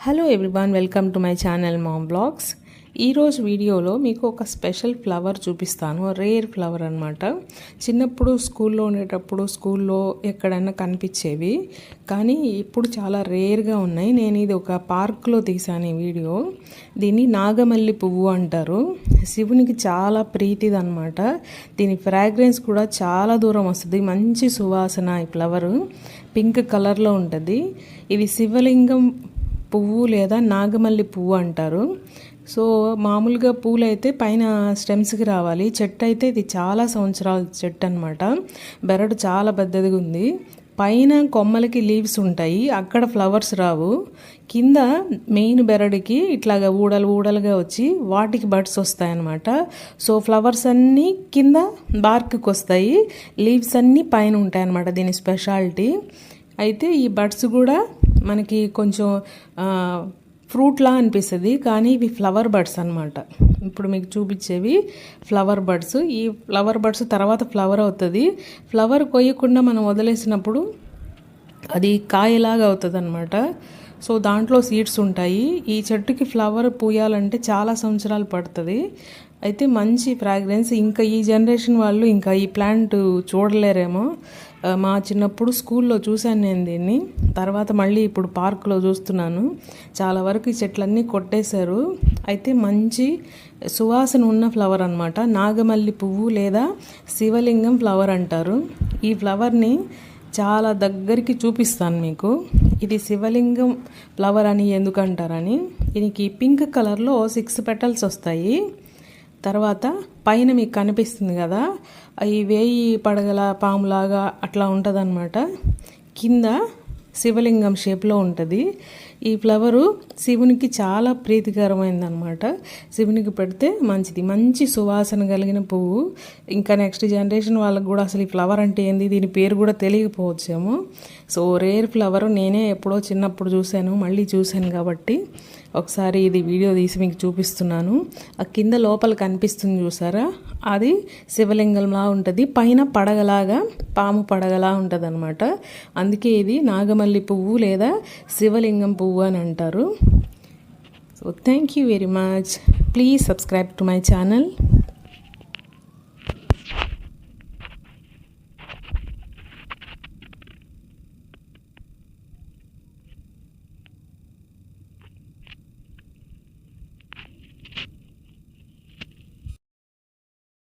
Hello everyone, welcome to my channel mom blogs. ఈరోజు వీడియోలో మీకు ఒక స్పెషల్ ఫ్లవర్ చూపిస్తాను. రేర్ ఫ్లవర్ అనమాట. చిన్నప్పుడు స్కూల్లో ఉండేటప్పుడు స్కూల్లో ఎక్కడైనా కనిపించేవి, కానీ ఇప్పుడు చాలా రేర్గా ఉన్నాయి. నేను ఇది ఒక పార్క్లో తీసాను ఈ వీడియో. దీన్ని నాగమల్లి పువ్వు అంటారు. శివునికి చాలా ప్రీతిది అనమాట. దీని ఫ్రాగ్రెన్స్ కూడా చాలా దూరం వస్తుంది. మంచి సువాసన. ఈ ఫ్లవరు పింక్ కలర్లో ఉంటుంది. ఇది శివలింగం పువ్వు లేదా నాగమల్లి పువ్వు అంటారు. సో మామూలుగా పూలు అయితే పైన స్టెమ్స్కి రావాలి. చెట్టు అయితే ఇది చాలా సంవత్సరాల చెట్టు అనమాట. బెరడు చాలా పెద్దదిగా ఉంది. పైన కొమ్మలకి లీవ్స్ ఉంటాయి, అక్కడ ఫ్లవర్స్ రావు. కింద మెయిన్ బెరడుకి ఇట్లాగా ఊడలుగా వచ్చి వాటికి బడ్స్ వస్తాయన్నమాట. సో ఫ్లవర్స్ అన్నీ కింద బార్క్కి వస్తాయి, లీవ్స్ అన్నీ పైన ఉంటాయి అన్నమాట. దీని స్పెషాలిటీ అయితే ఈ బడ్స్ కూడా మనకి కొంచెం ఫ్రూట్లా అనిపిస్తుంది, కానీ ఇవి ఫ్లవర్ బడ్స్ అనమాట. ఇప్పుడు మీకు చూపించేవి ఫ్లవర్ బడ్స్. ఈ ఫ్లవర్ బడ్స్ తర్వాత ఫ్లవర్ అవుతుంది. ఫ్లవర్ కొయ్యకుండా మనం వదిలేసినప్పుడు అది కాయలాగా అవుతుంది అనమాట. సో దాంట్లో సీడ్స్ ఉంటాయి. ఈ చెట్టుకి ఫ్లవర్ పూయాలంటే చాలా సంవత్సరాలు పడుతుంది. అయితే మంచి ఫ్రాగ్రెన్స్. ఇంకా ఈ జనరేషన్ వాళ్ళు ఇంకా ఈ ప్లాంట్ చూడలేరేమో. మా చిన్నప్పుడు స్కూల్లో చూశాను నేను దీన్ని. తర్వాత మళ్ళీ ఇప్పుడు పార్కులో చూస్తున్నాను. చాలా వరకు ఈ చెట్లన్నీ కొట్టేశారు. అయితే మంచి సువాసన ఉన్న ఫ్లవర్ అనమాట. నాగమల్లి పువ్వు లేదా శివలింగం ఫ్లవర్ అంటారు. ఈ ఫ్లవర్ని చాలా దగ్గరికి చూపిస్తాను మీకు. ఇది శివలింగం ఫ్లవర్ అని ఎందుకంటారని. దీనికి పింక్ కలర్లో 6 పెటల్స్ వస్తాయి. తర్వాత పైన మీకు కనిపిస్తుంది కదా, అవి 1000 పడగల పాములాగా అట్లా ఉంటుంది అనమాట. కింద శివలింగం షేప్లో ఉంటుంది. ఈ ఫ్లవరు శివునికి చాలా ప్రీతికరమైనది అనమాట. శివునికి పెడితే మంచిది. మంచి సువాసన కలిగిన పువ్వు. ఇంకా నెక్స్ట్ జనరేషన్ వాళ్ళకి కూడా అసలు ఈ ఫ్లవర్ అంటే ఏంది, దీని పేరు కూడా తెలియకపోవచ్చేమో. సో రేర్ ఫ్లవర్ నేనే ఎప్పుడో చిన్నప్పుడు చూశాను, మళ్ళీ చూశాను కాబట్టి ఒకసారి ఇది వీడియో తీసి మీకు చూపిస్తున్నాను. ఆ కింద లోపల కనిపిస్తుంది చూసారా, అది శివలింగంలా ఉంటుంది. పైన పడగలాగా, పాము పడగలా ఉంటుంది అనమాట. అందుకే ఇది నాగమల్లి పువ్వు లేదా శివలింగం పువ్వు అని అంటారు. So thank you very much. Please subscribe to my channel.